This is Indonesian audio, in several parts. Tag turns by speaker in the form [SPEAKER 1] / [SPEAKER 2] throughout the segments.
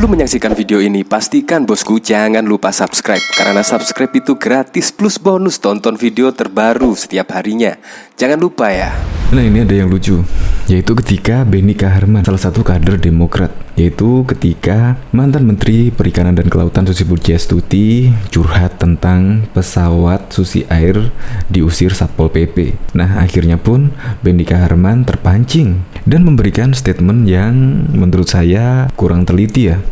[SPEAKER 1] Sebelum menyaksikan video ini, pastikan bosku jangan lupa subscribe. Karena subscribe itu gratis plus bonus tonton video terbaru setiap harinya. Jangan lupa ya.
[SPEAKER 2] Nah, ini ada yang lucu, yaitu ketika Benny Kaharman, salah satu kader Demokrat, yaitu ketika mantan Menteri Perikanan dan Kelautan Susi Pujiastuti curhat tentang pesawat Susi Air diusir Satpol PP. Nah, akhirnya pun Benny Kaharman terpancing dan memberikan statement yang menurut saya kurang teliti ya.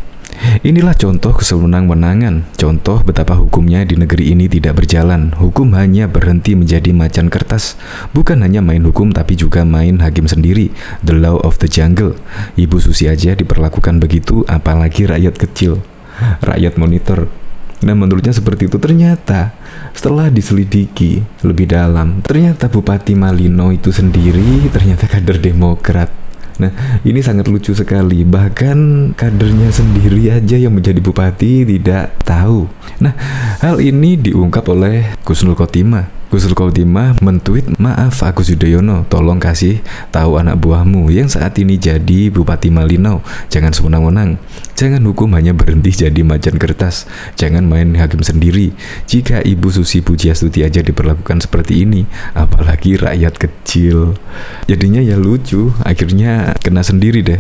[SPEAKER 2] Inilah contoh kesewenang-wenangan, contoh betapa hukumnya di negeri ini tidak berjalan. Hukum hanya berhenti menjadi macan kertas. Bukan hanya main hukum tapi juga main hakim sendiri. The law of the jungle. Ibu Susi aja diperlakukan begitu, apalagi rakyat kecil, rakyat monitor. Nah, menurutnya seperti itu. Ternyata setelah diselidiki lebih dalam, ternyata Bupati Malino itu sendiri ternyata kader Demokrat. Nah, ini sangat lucu sekali. Bahkan kadernya sendiri aja yang menjadi bupati tidak tahu. Nah, hal ini diungkap oleh Kusnul Khotimah. Kusnul Khotimah men-tweet, "Maaf Agus Yudhoyono, tolong kasih tahu anak buahmu yang saat ini jadi Bupati Malino, jangan sewenang-wenang. Jangan hukum hanya berhenti jadi macan kertas. Jangan main hakim sendiri. Jika Ibu Susi Pujiastuti aja diperlakukan seperti ini, apalagi rakyat kecil." Jadinya ya lucu, akhirnya kena sendiri deh.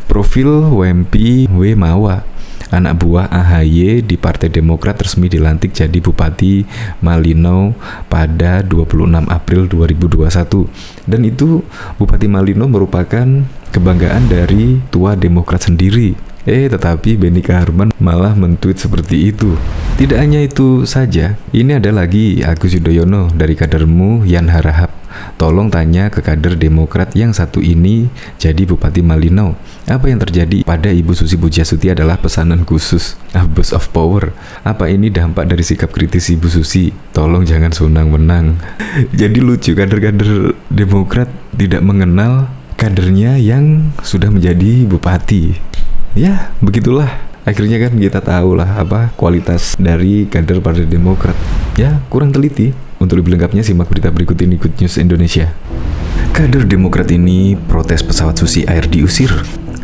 [SPEAKER 2] Profil WMP W Mawa, anak buah AHY di Partai Demokrat, resmi dilantik jadi Bupati Malino pada 26 April 2021. Dan itu Bupati Malino merupakan kebanggaan dari tua Demokrat sendiri. Tetapi Benny Kaharman malah men-tweet seperti itu. Tidak hanya itu saja, ini ada lagi Agus Yudhoyono dari kadermu Yan Harahap. Tolong tanya ke kader Demokrat yang satu ini jadi Bupati Malino. Apa yang terjadi pada Ibu Susi Pujiastuti adalah pesanan khusus, abuse of power. Apa ini dampak dari sikap kritis Ibu Susi? Tolong jangan sewenang-wenang. Jadi lucu, kader-kader Demokrat tidak mengenal kadernya yang sudah menjadi bupati. Ya, begitulah. Akhirnya kan kita tahu lah apa kualitas dari kader Partai Demokrat. Ya, kurang teliti. Untuk lebih lengkapnya simak berita berikut ini, Good News Indonesia. Kader Demokrat ini protes pesawat Susi Air diusir.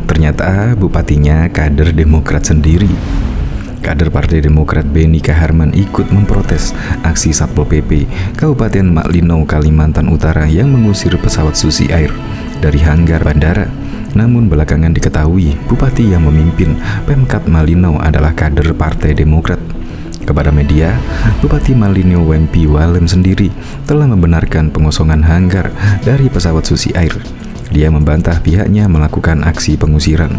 [SPEAKER 2] Ternyata bupatinya kader Demokrat sendiri. Kader Partai Demokrat Benny Kaharman ikut memprotes aksi Satpol PP Kabupaten Malino, Kalimantan Utara yang mengusir pesawat Susi Air dari hanggar bandara. Namun belakangan diketahui bupati yang memimpin Pemkab Malino adalah kader Partai Demokrat. Kepada media, Bupati Malino WMP Walem sendiri telah membenarkan pengosongan hanggar dari pesawat Susi Air. Dia membantah pihaknya melakukan aksi pengusiran.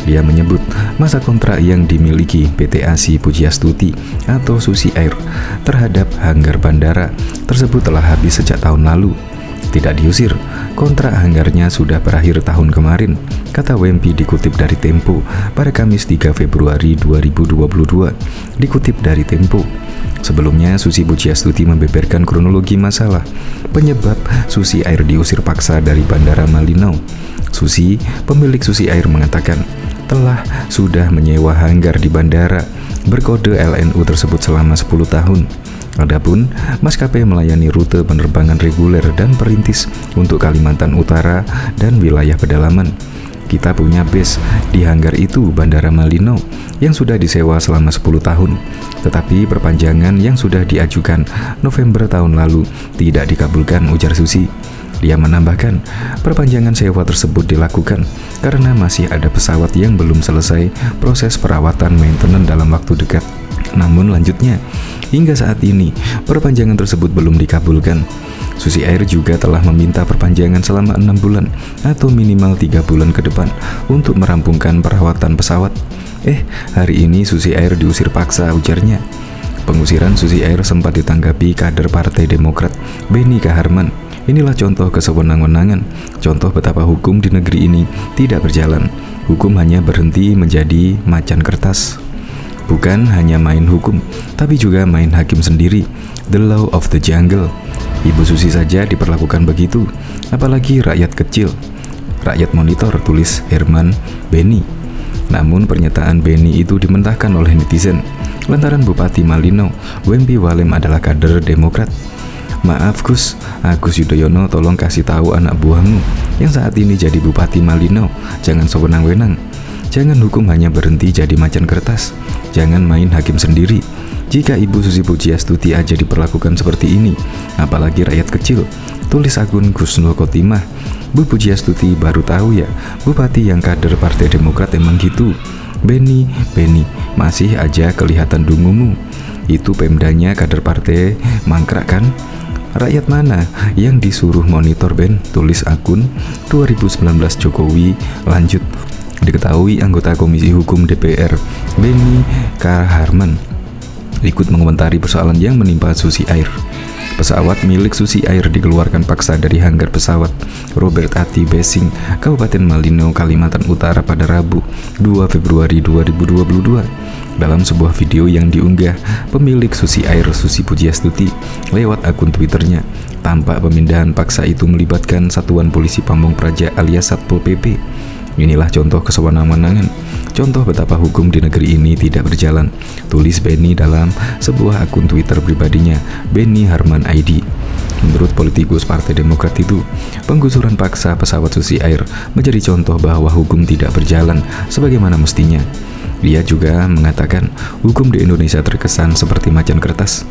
[SPEAKER 2] Dia menyebut masa kontrak yang dimiliki PT ASI Pujiastuti atau Susi Air terhadap hanggar bandara tersebut telah habis sejak tahun lalu. Tidak diusir, kontrak hanggarnya sudah berakhir tahun kemarin, kata WMP dikutip dari Tempo pada Kamis 3 Februari 2022. Dikutip dari Tempo, sebelumnya Susi Pujiastuti membeberkan kronologi masalah penyebab Susi Air diusir paksa dari Bandara Malino. Susi, pemilik Susi Air, mengatakan telah sudah menyewa hanggar di bandara berkode LNU tersebut selama 10 tahun. Adapun maskapai melayani rute penerbangan reguler dan perintis untuk Kalimantan Utara dan wilayah pedalaman. Kita punya base di hanggar itu, Bandara Malino, yang sudah disewa selama 10 tahun. Tetapi perpanjangan yang sudah diajukan November tahun lalu tidak dikabulkan, ujar Susi. Dia menambahkan, perpanjangan sewa tersebut dilakukan karena masih ada pesawat yang belum selesai proses perawatan maintenance dalam waktu dekat. Namun lanjutnya, hingga saat ini perpanjangan tersebut belum dikabulkan. Susi Air juga telah meminta perpanjangan selama 6 bulan atau minimal 3 bulan ke depan untuk merampungkan perawatan pesawat. Hari ini Susi Air diusir paksa, ujarnya. Pengusiran Susi Air sempat ditanggapi kader Partai Demokrat Benny Kaharman. Inilah contoh kesewenang-wenangan, contoh betapa hukum di negeri ini tidak berjalan. Hukum hanya berhenti menjadi macan kertas. Bukan hanya main hukum, tapi juga main hakim sendiri. The law of the jungle. Ibu Susi saja diperlakukan begitu, apalagi rakyat kecil, rakyat monitor, tulis Herman Benny. Namun pernyataan Benny itu dimentahkan oleh netizen lantaran Bupati Malino WMP Walem adalah kader Demokrat. Maaf Gus, Agus Yudhoyono, tolong kasih tahu anak buahmu yang saat ini jadi Bupati Malino, jangan sewenang-wenang. Jangan hukum hanya berhenti jadi macan kertas. Jangan main hakim sendiri. Jika Ibu Susi Pujiastuti aja diperlakukan seperti ini, apalagi rakyat kecil. Tulis akun Gusnul Khotimah. Bu Pujiastuti baru tahu ya, bupati yang kader Partai Demokrat emang gitu. Beni, masih aja kelihatan dungumu. Itu pemdanya kader partai mangkrak kan? Rakyat mana yang disuruh monitor Ben? Tulis akun 2019 Jokowi. Lanjut. Diketahui anggota Komisi Hukum DPR Beni Kaharman ikut mengomentari persoalan yang menimpa Susi Air. Pesawat milik Susi Air dikeluarkan paksa dari hanggar pesawat Robert Ati Besing, Kabupaten Malino, Kalimantan Utara pada Rabu 2 Februari 2022. Dalam sebuah video yang diunggah pemilik Susi Air, Susi Pujiastuti, lewat akun Twitternya, tampak pemindahan paksa itu melibatkan Satuan Polisi Pamong Praja alias Satpol PP. Inilah contoh kesewenang-wenangan, contoh betapa hukum di negeri ini tidak berjalan, tulis Beni dalam sebuah akun Twitter pribadinya, Beni Harman ID. Menurut politikus Partai Demokrat itu, penggusuran paksa pesawat Susi Air menjadi contoh bahwa hukum tidak berjalan sebagaimana mestinya. Dia juga mengatakan hukum di Indonesia terkesan seperti macan kertas,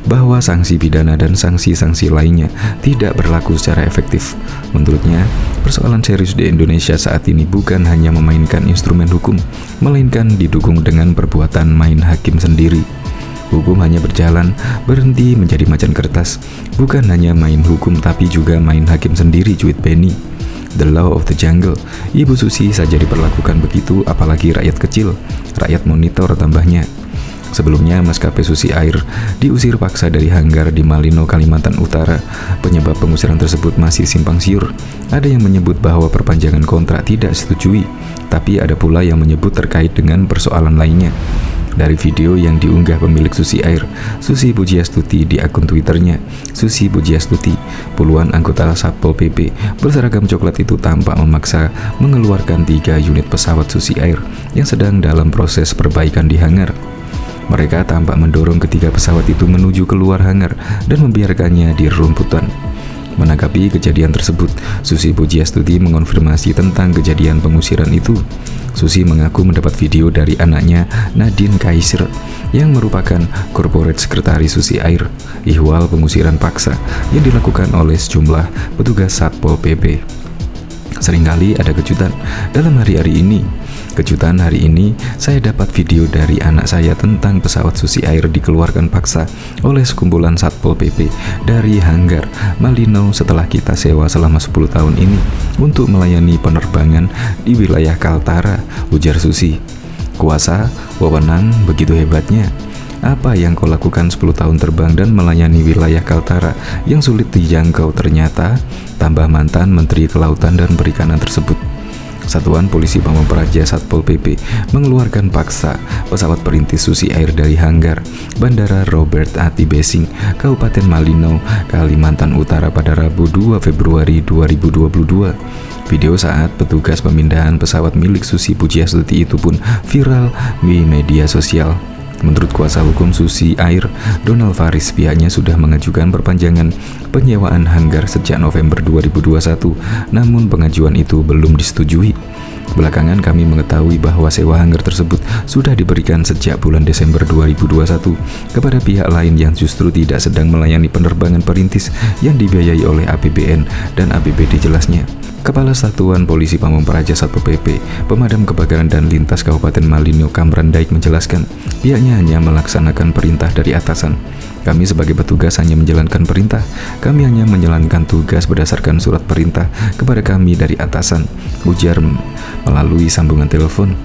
[SPEAKER 2] bahwa sanksi pidana dan sanksi-sanksi lainnya tidak berlaku secara efektif. Menurutnya, persoalan serius di Indonesia saat ini bukan hanya memainkan instrumen hukum, melainkan didukung dengan perbuatan main hakim sendiri. Hukum hanya berjalan, berhenti menjadi macan kertas. Bukan hanya main hukum tapi juga main hakim sendiri, cuit Beni. The law of the jungle. Ibu Susi saja diperlakukan begitu, apalagi rakyat kecil. Rakyat monitor tambahnya. Sebelumnya, maskapai Susi Air diusir paksa dari hanggar di Malino, Kalimantan Utara. Penyebab pengusiran tersebut masih simpang siur. Ada yang menyebut bahwa perpanjangan kontrak tidak disetujui, tapi ada pula yang menyebut terkait dengan persoalan lainnya. Dari video yang diunggah pemilik Susi Air, Susi Pujiastuti di akun Twitternya, Susi Pujiastuti, puluhan anggota Satpol PP berseragam coklat itu tampak memaksa mengeluarkan 3 unit pesawat Susi Air yang sedang dalam proses perbaikan di hangar. Mereka tampak mendorong ketiga pesawat itu menuju keluar hangar dan membiarkannya di rerumputan. Menanggapi kejadian tersebut, Susi Pujiastuti mengonfirmasi tentang kejadian pengusiran itu. Susi mengaku mendapat video dari anaknya Nadine Kaisir yang merupakan korporat sekretaris Susi Air, ihwal pengusiran paksa yang dilakukan oleh sejumlah petugas Satpol PP. Seringkali ada kejutan dalam hari-hari ini. Kejutan hari ini, saya dapat video dari anak saya tentang pesawat Susi Air dikeluarkan paksa oleh sekumpulan Satpol PP dari hanggar Malino setelah kita sewa selama 10 tahun ini untuk melayani penerbangan di wilayah Kaltara, ujar Susi. Kuasa, wewenang, begitu hebatnya. Apa yang kau lakukan 10 tahun terbang dan melayani wilayah Kaltara yang sulit dijangkau ternyata, tambah mantan Menteri Kelautan dan Perikanan tersebut. Satuan Polisi Pamong Praja Satpol PP mengeluarkan paksa pesawat perintis Susi Air dari hanggar Bandara Robert Ati Besing, Kabupaten Malino, Kalimantan Utara pada Rabu 2 Februari 2022. Video saat petugas pemindahan pesawat milik Susi Pujiastuti itu pun viral di media sosial. Menurut kuasa hukum Susi Air, Donald Faris, pihaknya sudah mengajukan perpanjangan penyewaan hanggar sejak November 2021, namun pengajuan itu belum disetujui. Belakangan kami mengetahui bahwa sewa hanggar tersebut sudah diberikan sejak bulan Desember 2021 kepada pihak lain yang justru tidak sedang melayani penerbangan perintis yang dibiayai oleh APBN dan APBD, jelasnya. Kepala Satuan Polisi Pamong Praja Satpol PP, Pemadam Kebakaran dan Lintas Kabupaten Malino, Kamran Daik menjelaskan, pihaknya hanya melaksanakan perintah dari atasan. Kami sebagai petugas hanya menjalankan perintah. Kami hanya menjalankan tugas berdasarkan surat perintah kepada kami dari atasan, ujar melalui sambungan telepon.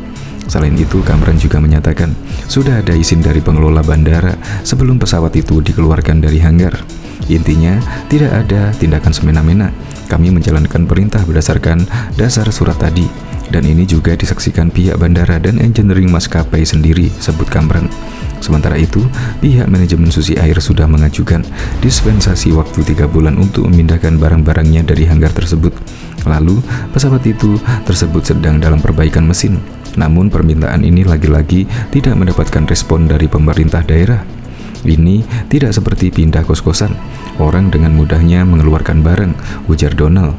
[SPEAKER 2] Selain itu, Kamran juga menyatakan sudah ada izin dari pengelola bandara sebelum pesawat itu dikeluarkan dari hanggar. Intinya, tidak ada tindakan semena-mena. Kami menjalankan perintah berdasarkan dasar surat tadi, dan ini juga disaksikan pihak bandara dan engineering maskapai sendiri, sebut Kamran. Sementara itu, pihak manajemen Susi Air sudah mengajukan dispensasi waktu 3 bulan untuk memindahkan barang-barangnya dari hanggar tersebut. Lalu, pesawat itu tersebut sedang dalam perbaikan mesin. Namun permintaan ini lagi-lagi tidak mendapatkan respon dari pemerintah daerah. Ini tidak seperti pindah kos-kosan. Orang dengan mudahnya mengeluarkan barang, ujar Donald.